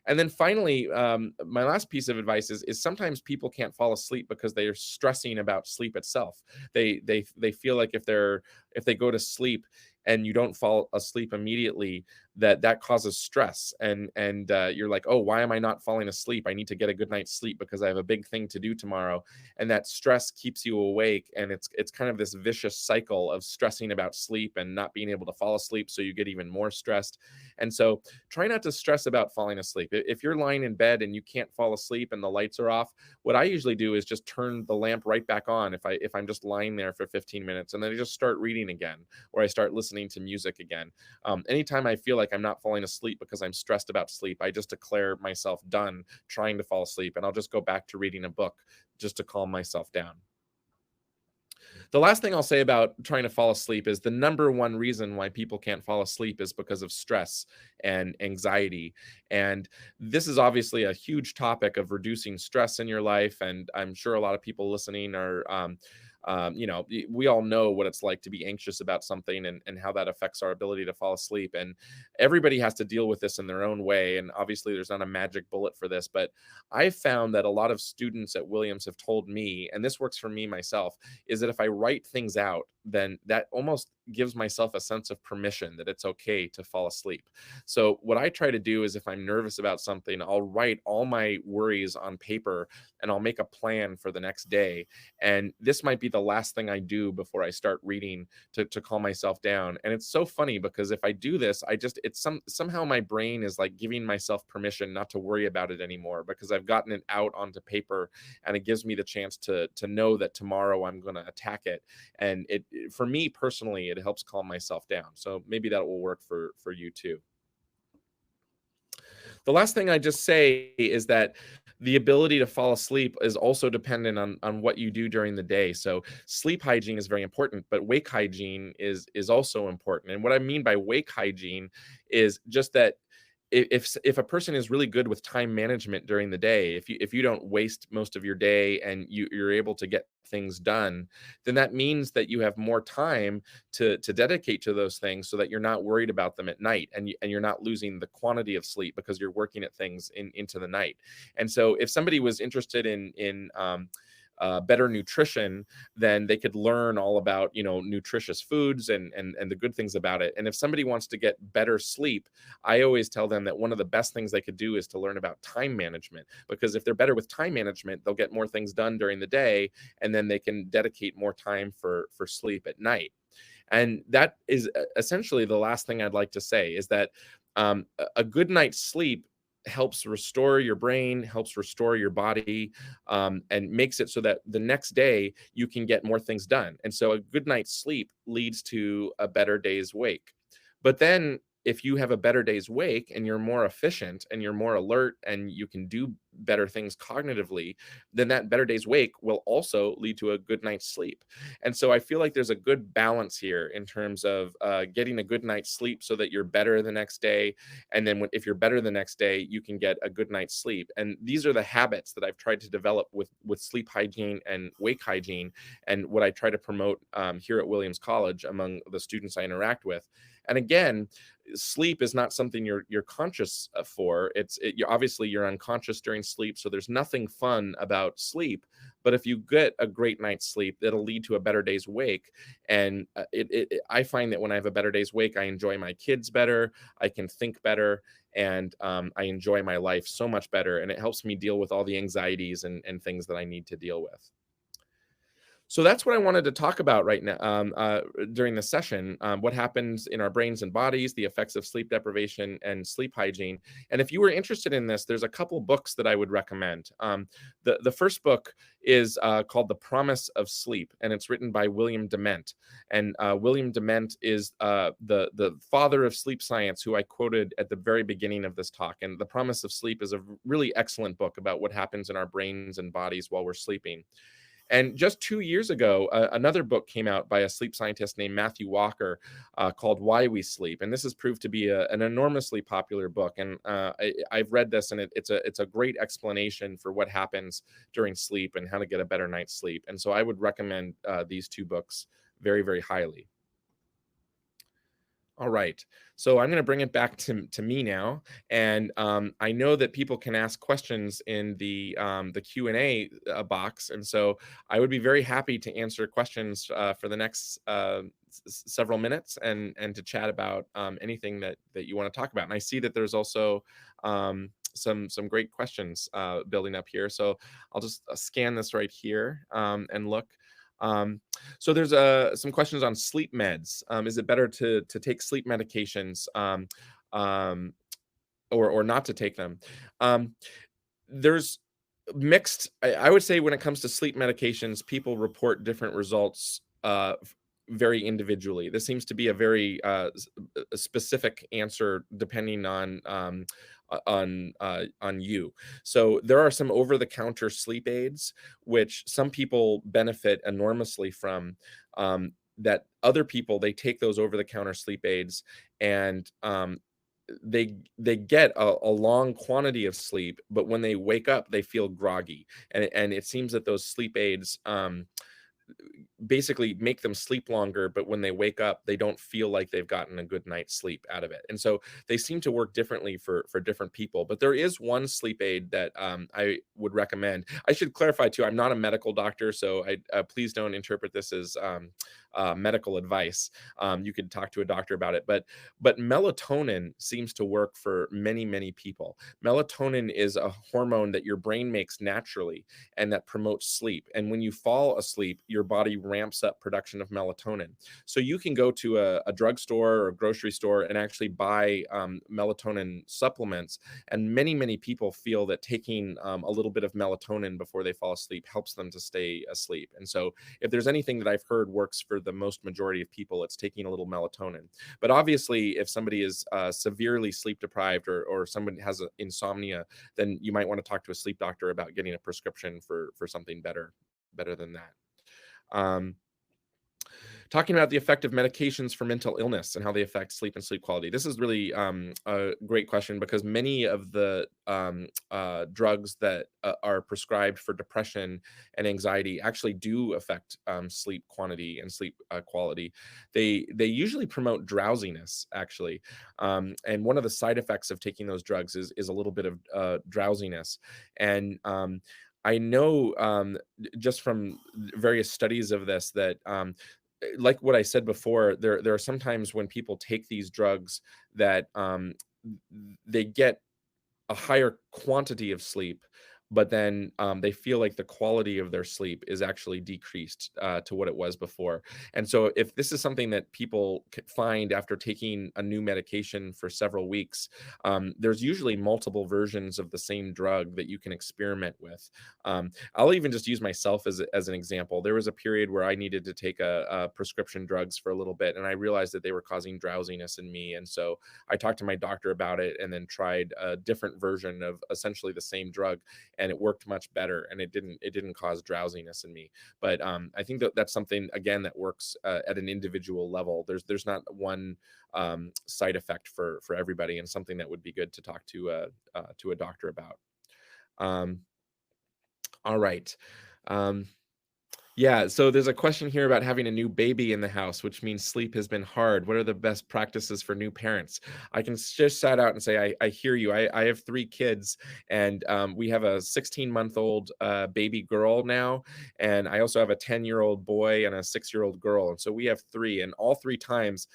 And then finally, my last piece of advice is sometimes people can't fall asleep because they are stressing about sleep itself. They feel like if they go to sleep and you don't fall asleep immediately, that causes stress, and you're like, oh, why am I not falling asleep? I need to get a good night's sleep because I have a big thing to do tomorrow. And that stress keeps you awake, and it's kind of this vicious cycle of stressing about sleep and not being able to fall asleep, so you get even more stressed. And so try not to stress about falling asleep. If you're lying in bed and you can't fall asleep and the lights are off, what I usually do is just turn the lamp right back on if I'm just lying there for 15 minutes, and then I just start reading again, or I start listening to music again. Anytime I feel like I'm not falling asleep because I'm stressed about sleep, I just declare myself done trying to fall asleep, and I'll just go back to reading a book just to calm myself down. The last thing I'll say about trying to fall asleep is the number one reason why people can't fall asleep is because of stress and anxiety. And this is obviously a huge topic of reducing stress in your life. And I'm sure a lot of people listening are, we all know what it's like to be anxious about something, and how that affects our ability to fall asleep. And everybody has to deal with this in their own way. And obviously, there's not a magic bullet for this, but I've found that a lot of students at Williams have told me, and this works for me myself, is that if I write things out, then that almost gives myself a sense of permission that it's okay to fall asleep. So what I try to do is, if I'm nervous about something, I'll write all my worries on paper, and I'll make a plan for the next day. And this might be the last thing I do before I start reading to calm myself down. And it's so funny because if I do this, somehow my brain is like giving myself permission not to worry about it anymore, because I've gotten it out onto paper, and it gives me the chance to know that tomorrow I'm going to attack it. And for me personally, it helps calm myself down. So maybe that will work for you too. The last thing I just say is that the ability to fall asleep is also dependent on what you do during the day. So sleep hygiene is very important, but wake hygiene is also important. And what I mean by wake hygiene is just that if a person is really good with time management during the day, if you don't waste most of your day, and you're able to get things done, then that means that you have more time to dedicate to those things, so that you're not worried about them at night, and you're not losing the quantity of sleep because you're working at things into the night. And so if somebody was interested in better nutrition, then they could learn all about, nutritious foods, and the good things about it. And if somebody wants to get better sleep, I always tell them that one of the best things they could do is to learn about time management, because if they're better with time management, they'll get more things done during the day, and then they can dedicate more time for sleep at night. And that is essentially the last thing I'd like to say, is that a good night's sleep helps restore your brain, helps restore your body, and makes it so that the next day you can get more things done. And so a good night's sleep leads to a better day's wake. But then if you have a better day's wake, and you're more efficient, and you're more alert, and you can do better things cognitively, then that better day's wake will also lead to a good night's sleep. And so I feel like there's a good balance here in terms of getting a good night's sleep so that you're better the next day. And then if you're better the next day, you can get a good night's sleep. And these are the habits that I've tried to develop with sleep hygiene and wake hygiene, and what I try to promote here at Williams College among the students I interact with. And again, sleep is not something you're conscious for. Obviously you're unconscious during sleep, so there's nothing fun about sleep. But if you get a great night's sleep, that'll lead to a better day's wake. And I find that when I have a better day's wake, I enjoy my kids better, I can think better, and I enjoy my life so much better. And it helps me deal with all the anxieties and things that I need to deal with. So that's what I wanted to talk about right now, during this session. What happens in our brains and bodies, the effects of sleep deprivation and sleep hygiene. And if you were interested in this, there's a couple books that I would recommend. The first book is called The Promise of Sleep, and it's written by William Dement. And William Dement is the father of sleep science, who I quoted at the very beginning of this talk. And The Promise of Sleep is a really excellent book about what happens in our brains and bodies while we're sleeping. And just 2 years ago, another book came out by a sleep scientist named Matthew Walker, called Why We Sleep. And this has proved to be an enormously popular book. And I've read this, and it's a great explanation for what happens during sleep and how to get a better night's sleep. And so I would recommend these two books very, very highly. All right. So I'm going to bring it back to me now. And I know that people can ask questions in the Q&A box. And so I would be very happy to answer questions for the next several minutes and to chat about anything that you want to talk about. And I see that there's also some great questions building up here. So I'll just scan this right here and look. Um, so there's some questions on sleep meds. Is it better to take sleep medications um, or not to take them? Um, there's mixed. I would say when it comes to sleep medications, people report different results very individually. This seems to be a very a specific answer depending on you. So there are some over-the-counter sleep aids which some people benefit enormously from. That other people, they take those over-the-counter sleep aids and they get a long quantity of sleep, but when they wake up, they feel groggy, and it seems that those sleep aids basically make them sleep longer, but when they wake up, they don't feel like they've gotten a good night's sleep out of it. And so they seem to work differently for different people. But there is one sleep aid that I would recommend. I should clarify too, I'm not a medical doctor, so I please don't interpret this as medical advice. You could talk to a doctor about it, but melatonin seems to work for many people. Melatonin is a hormone that your brain makes naturally and that promotes sleep. And when you fall asleep, your body ramps up production of melatonin. So you can go to a drugstore or a grocery store and actually buy melatonin supplements. And many people feel that taking a little bit of melatonin before they fall asleep helps them to stay asleep. And so if there's anything that I've heard works for the most majority of people, it's taking a little melatonin. But obviously, if somebody is severely sleep deprived or somebody has insomnia, then you might want to talk to a sleep doctor about getting a prescription for something better than that. Um, Talking about the effect of medications for mental illness and how they affect sleep and sleep quality. This is really a great question because many of the drugs that are prescribed for depression and anxiety actually do affect sleep quantity and sleep quality. They usually promote drowsiness actually, and one of the side effects of taking those drugs is a little bit of drowsiness. And I know just from various studies of this that like what I said before, there are sometimes when people take these drugs that they get a higher quantity of sleep, but then they feel like the quality of their sleep is actually decreased to what it was before. And so, if this is something that people find after taking a new medication for several weeks, there's usually multiple versions of the same drug that you can experiment with. I'll even just use myself as an example. There was a period where I needed to take a prescription drugs for a little bit, and I realized that they were causing drowsiness in me. And so I talked to my doctor about it and then tried a different version of essentially the same drug, and it worked much better, and it didn't cause drowsiness in me. But I think that's something again that works at an individual level. There's not one side effect for everybody, and something that would be good to talk to a doctor about. um, all right. um, yeah, so there's a question here about having a new baby in the house, which means sleep has been hard. What are the best practices for new parents? I can just shout out and say, I hear you. I have 3 kids, and we have a 16-month-old baby girl now, and I also have a 10-year-old boy and a 6-year-old girl. And so we have 3, and all 3 times,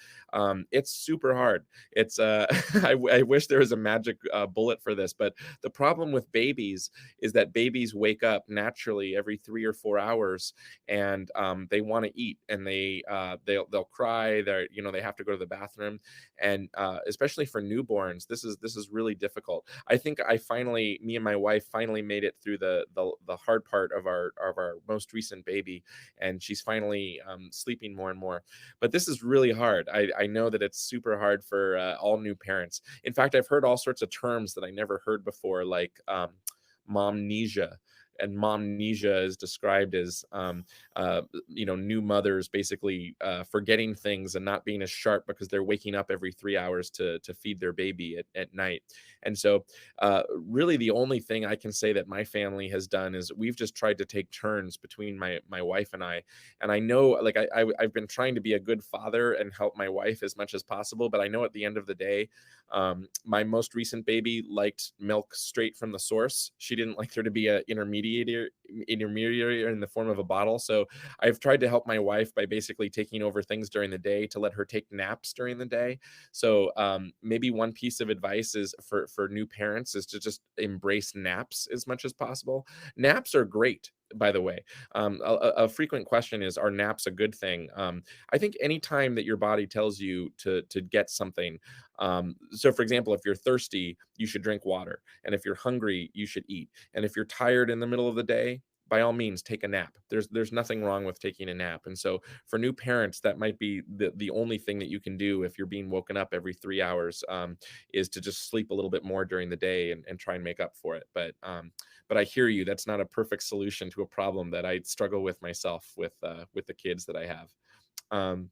it's super hard. It's I wish there was a magic bullet for this, but the problem with babies is that babies wake up naturally every 3 or 4 hours, and they want to eat, and they'll cry. They have to go to the bathroom, and especially for newborns, this is really difficult. I think me and my wife finally made it through the hard part of our most recent baby, and she's finally sleeping more and more. But this is really hard. I know that it's super hard for all new parents. In fact, I've heard all sorts of terms that I never heard before, like momnesia. And momnesia is described as new mothers basically forgetting things and not being as sharp because they're waking up every 3 hours to feed their baby at night. And so really the only thing I can say that my family has done is we've just tried to take turns between my wife and I. And I know, like, I've been trying to be a good father and help my wife as much as possible, but I know at the end of the day, my most recent baby liked milk straight from the source. She didn't like there to be an intermediary intermediary in the form of a bottle. So I've tried to help my wife by basically taking over things during the day to let her take naps during the day. So maybe one piece of advice is for new parents is to just embrace naps as much as possible. Naps are great, by the way. A frequent question is, are naps a good thing? I think anytime that your body tells you to get something, so for example, if you're thirsty, you should drink water, and if you're hungry, you should eat, and if you're tired in the middle of the day, by all means, take a nap. There's nothing wrong with taking a nap, and so for new parents, that might be the only thing that you can do if you're being woken up every 3 hours, is to just sleep a little bit more during the day and try and make up for it. But I hear you. That's not a perfect solution to a problem that I struggle with myself with the kids that I have. Um,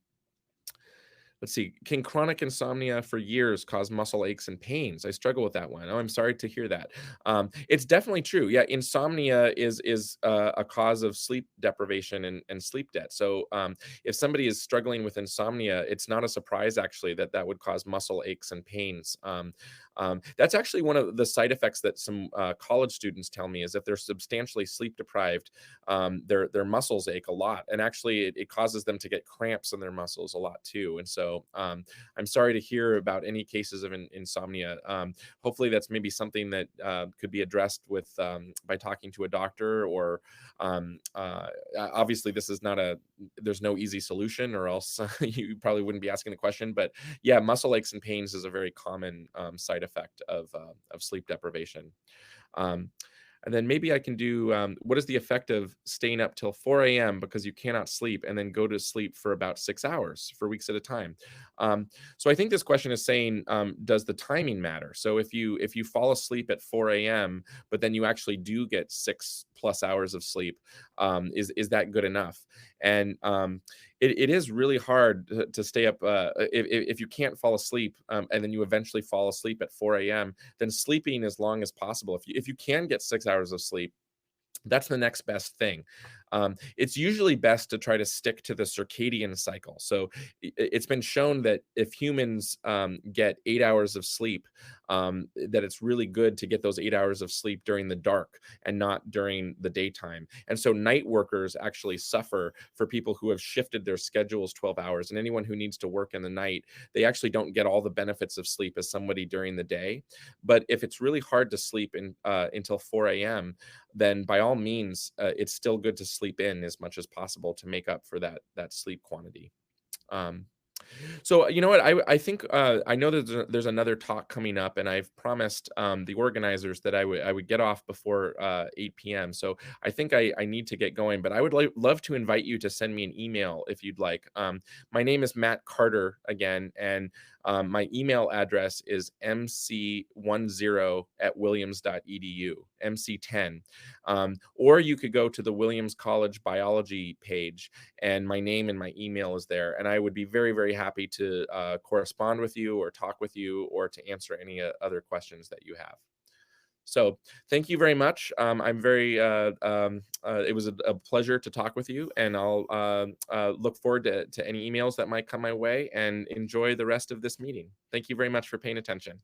let's see. Can chronic insomnia for years cause muscle aches and pains? I struggle with that one. Oh, I'm sorry to hear that. It's definitely true. Yeah, insomnia is a cause of sleep deprivation and sleep debt. So if somebody is struggling with insomnia, it's not a surprise actually that that would cause muscle aches and pains. That's actually one of the side effects that some college students tell me is if they're substantially sleep deprived, their muscles ache a lot, and actually it causes them to get cramps in their muscles a lot too. And so I'm sorry to hear about any cases of insomnia. Hopefully that's maybe something that could be addressed with by talking to a doctor, or obviously this is not a there's no easy solution, or else you probably wouldn't be asking the question. But yeah, muscle aches and pains is a very common side effect of sleep deprivation. Um, and then maybe I can do what is the effect of staying up till 4 a.m. because you cannot sleep and then go to sleep for about 6 hours for weeks at a time? Um, so I think this question is saying, does the timing matter? So if you fall asleep at 4 a.m. but then you actually do get 6+ hours of sleep, is that good enough? And it is really hard to stay up if you can't fall asleep, and then you eventually fall asleep at 4 a.m. Then sleeping as long as possible. If you can get 6 hours of sleep, that's the next best thing. It's usually best to try to stick to the circadian cycle. So it's been shown that if humans get 8 hours of sleep, that it's really good to get those 8 hours of sleep during the dark and not during the daytime. And so night workers actually suffer for people who have shifted their schedules 12 hours. And anyone who needs to work in the night, they actually don't get all the benefits of sleep as somebody during the day. But if it's really hard to sleep until 4 a.m., then by all means, it's still good to sleep in as much as possible to make up for that sleep quantity. Um, so you know what? I think I know that there's another talk coming up, and I've promised the organizers that I would get off before 8 p.m. So I think I need to get going, but I would love to invite you to send me an email if you'd like. My name is Matt Carter again, and my email address is mc10@williams.edu, mc10. Or you could go to the Williams College Biology page, and my name and my email is there. And I would be very, very happy to correspond with you or talk with you or to answer any other questions that you have. So thank you very much. I'm very, it was a pleasure to talk with you, and I'll look forward to any emails that might come my way, and enjoy the rest of this meeting. Thank you very much for paying attention.